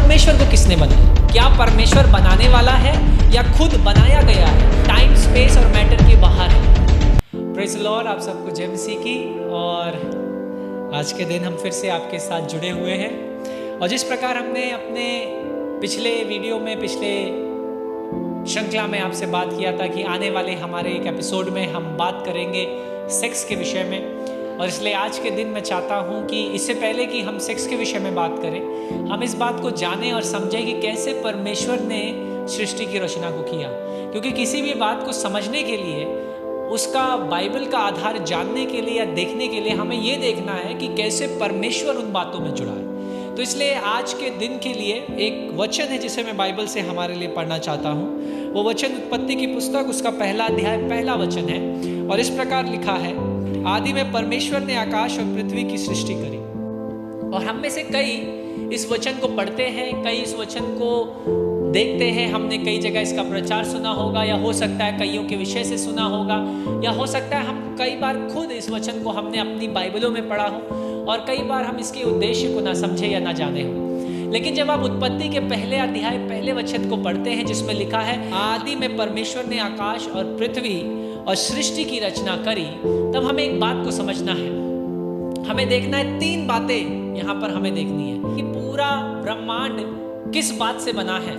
परमेश्वर को किसने बनाया? क्या परमेश्वर बनाने वाला है या खुद बनाया गया है? टाइम, स्पेस और मैटर के बाहर है। प्रेज़ द लॉर्ड, आप सबको जय मसीह की। और आज के दिन हम फिर से आपके साथ जुड़े हुए हैं। और जिस प्रकार हमने अपने पिछले वीडियो में, पिछले श्रृंखला में आपसे बात किया था कि आने वाले हमारे एक एपिसोड में हम बात करेंगे सेक्स के विषय में, और इसलिए आज के दिन मैं चाहता हूं कि इससे पहले कि हम सेक्स के विषय में बात करें, हम इस बात को जानें और समझें कि कैसे परमेश्वर ने सृष्टि की रचना को किया। क्योंकि किसी भी बात को समझने के लिए, उसका बाइबल का आधार जानने के लिए या देखने के लिए हमें ये देखना है कि कैसे परमेश्वर उन बातों में जुड़ा है। तो इसलिए आज के दिन के लिए एक वचन है जिसे मैं बाइबल से हमारे लिए पढ़ना चाहता हूँ। वो वचन उत्पत्ति की पुस्तक, उसका पहला अध्याय, पहला वचन है, और इस प्रकार लिखा है, आदि में परमेश्वर ने आकाश और पृथ्वी की सृष्टि करी। और हम में से कई इस वचन को पढ़ते हैं, कई इस वचन को देखते हैं। हमने कई जगह इसका प्रचार सुना होगा, या हो सकता है कईयों के विषय से सुना होगा, या हो सकता है हम कई बार खुद इस वचन को हमने अपनी बाइबलों में पढ़ा हो, और कई बार हम इसके उद्देश्य को ना समझे या ना जाने हो। लेकिन जब आप उत्पत्ति के पहले अध्याय, पहले वचन को पढ़ते हैं जिसमें लिखा है, आदि में परमेश्वर ने आकाश और पृथ्वी और सृष्टि की रचना करी, तब हमें एक बात को समझना है। हमें देखना है, तीन बातें यहाँ पर हमें देखनी है कि पूरा ब्रह्मांड किस बात से बना है।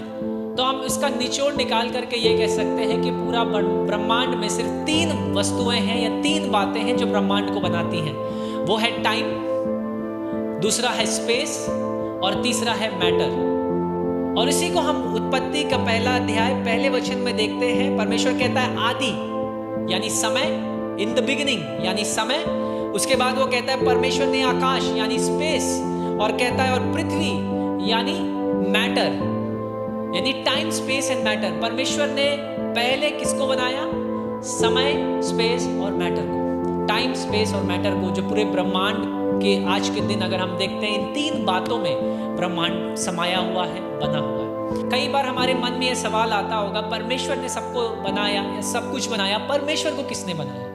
तो हम इसका निचोड़ निकाल करके ये कह सकते हैं कि पूरा ब्रह्मांड में सिर्फ तीन वस्तुएं हैं या तीन बातें हैं जो ब्रह्मांड को बनाती हैं। वो है टाइम, दूसरा है स्पेस और तीसरा है मैटर। और इसी को हम उत्पत्ति का पहला अध्याय, पहले वचन में देखते हैं। परमेश्वर कहता है आदि यानी समय, इन द बिगिनिंग यानी समय। उसके बाद वो कहता है परमेश्वर ने आकाश यानी स्पेस, और कहता है और पृथ्वी यानी मैटर, यानी टाइम, स्पेस एंड मैटर। परमेश्वर ने पहले किसको बनाया? समय, स्पेस और मैटर को, टाइम, स्पेस और मैटर को, जो पूरे ब्रह्मांड के आज के दिन अगर हम देखते हैं, इन तीन बातों में ब्रह्मांड समाया हुआ है, बना हुआ है। कई बार हमारे मन में यह सवाल आता होगा, परमेश्वर ने सबको बनाया या सब कुछ बनाया, परमेश्वर को किसने बनाया?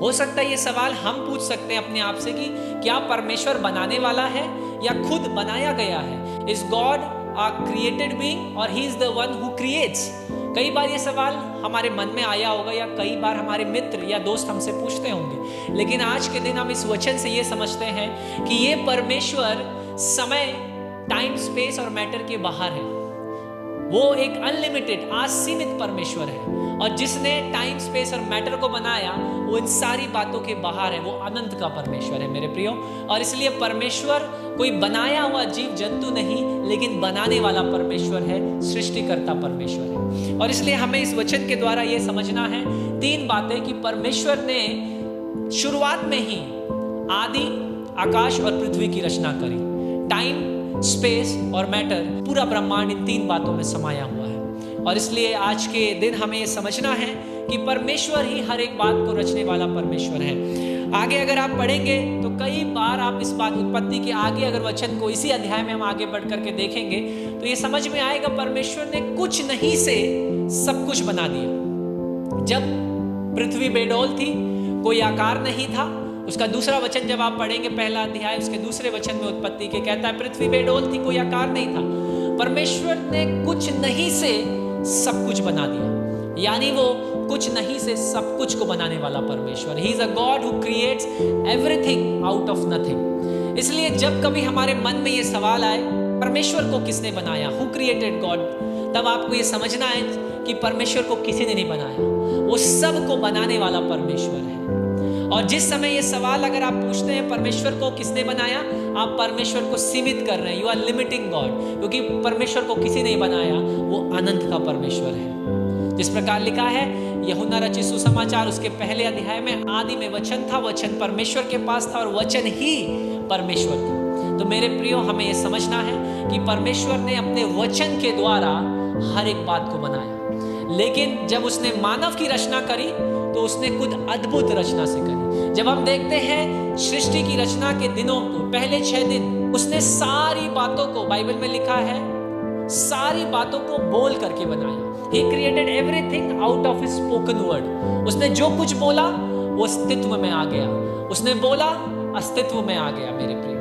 हो सकता है ये सवाल हम पूछ सकते हैं अपने आप से कि क्या परमेश्वर बनाने वाला है या खुद बनाया गया है? Is God a created being और he is the one who creates? कई बार ये सवाल हमारे मन में आया होगा, या कई बार हमारे मित्र या दोस्त हमसे पूछते होंगे। लेकिन आज के दिन हम इस वचन से ये समझते हैं कि ये परमेश्वर समय, टाइम, स्पेस और मैटर के बाहर है। वो एक अनलिमिटेड, असीमित परमेश्वर है, और जिसने टाइम, स्पेस और मैटर को बनाया वो इन सारी बातों के बाहर है। वो अनंत का परमेश्वर है मेरे प्रियो। और इसलिए परमेश्वर कोई बनाया हुआ जीव जंतु नहीं, लेकिन बनाने वाला परमेश्वर है, सृष्टिकर्ता परमेश्वर है। और इसलिए हमें इस वचन के द्वारा ये समझना है तीन बातें कि परमेश्वर ने शुरुआत में ही आदि, आकाश और पृथ्वी की रचना करी। टाइम, स्पेस और मैटर, पूरा ब्रह्मांड इन तीन बातों में समाया हुआ है। और इसलिए आज के दिन हमें ये समझना है कि परमेश्वर ही हर एक बात को रचने वाला परमेश्वर है। आगे अगर आप पढ़ेंगे तो कई बार आप इस बात, उत्पत्ति के आगे अगर वचन को इसी अध्याय में हम आगे बढ़ करके देखेंगे तो ये समझ में आएगा, परमेश्वर ने कुछ नहीं से सब कुछ बना दिया। जब पृथ्वी बेडौल थी, कोई आकार नहीं था, उसका दूसरा वचन जब आप पढ़ेंगे, पहला अध्याय, उसके दूसरे वचन में उत्पत्ति के कहता है पृथ्वी बेडौल थी, कोई आकार नहीं था। परमेश्वर ने कुछ नहीं से सब कुछ बना दिया, यानी वो कुछ नहीं से सब कुछ को बनाने वाला परमेश्वर। He is a God who creates everything out of nothing. इसलिए जब कभी हमारे मन में ये सवाल आए, परमेश्वर को किसने बनाया, हु क्रिएटेड गॉड, तब आपको ये समझना है कि परमेश्वर को किसी ने नहीं बनाया, वो सब को बनाने वाला परमेश्वर है। और जिस समय ये सवाल अगर आप पूछते हैं परमेश्वर को किसने बनाया, आप परमेश्वर को सीमित कर रहे हैं। यू आर लिमिटिंग गॉड, क्योंकि परमेश्वर को किसी ने बनाया, वो अनंत का परमेश्वर है। जिस प्रकार लिखा है यूहन्ना रचित सुसमाचार, उसके पहले अध्याय में, आदि में वचन था, वचन परमेश्वर के पास था और वचन ही परमेश्वर था। तो मेरे प्रियो, हमें यह समझना है कि परमेश्वर ने अपने वचन के द्वारा हर एक बात को बनाया। लेकिन जब उसने मानव की रचना करी तो उसने खुद अद्भुत रचना से करी। जब हम देखते हैं सृष्टि की रचना के दिनों को, पहले 6 दिन, उसने सारी बातों को, बाइबल में लिखा है, सारी बातों को बोल करके बनाया। He created everything out of his spoken word. उसने जो कुछ बोला वो अस्तित्व में आ गया, उसने बोला अस्तित्व में आ गया मेरे प्रिय।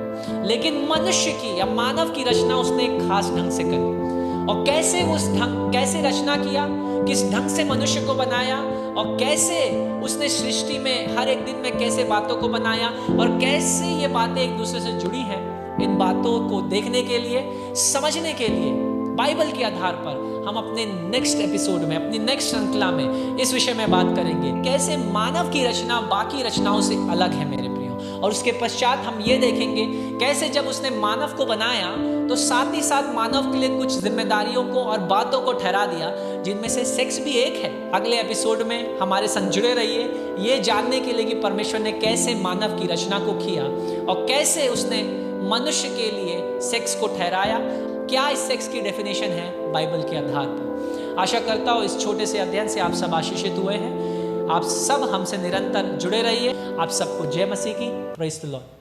लेकिन मनुष्य की या मानव की रचना उसने एक खास ढंग से करी। और कैसे रचना किया, किस ढंग से मनुष्य को बनाया, और कैसे उसने सृष्टि में हर एक दिन में कैसे बातों को बनाया, और कैसे ये बातें एक दूसरे से जुड़ी हैं। इन बातों को देखने के लिए, समझने के लिए बाइबल के आधार पर हम अपने नेक्स्ट एपिसोड में, अपनी नेक्स्ट श्रृंखला में इस विषय में बात करेंगे, कैसे मानव की रचना बाकी रचनाओं से अलग है मेरे प्रियो। और उसके पश्चात हम ये देखेंगे कैसे जब उसने मानव को बनाया तो साथ ही साथ मानव के लिए कुछ जिम्मेदारियों को और बातों को ठहरा दिया, जिनमें से सेक्स भी एक है। अगले एपिसोड में हमारे संग जुड़े रहिए ये जानने के लिए कि परमेश्वर ने कैसे मानव की रचना को किया और कैसे उसने मनुष्य के लिए सेक्स को ठहराया, क्या इस सेक्स की डेफिनेशन है बाइबल के आधार पर। आशा करता हूँ इस छोटे से अध्ययन से आप सब आशीषित हुए हैं। आप सब हमसे निरंतर जुड़े रहिए। आप सबको जय मसीह की। Praise the Lord.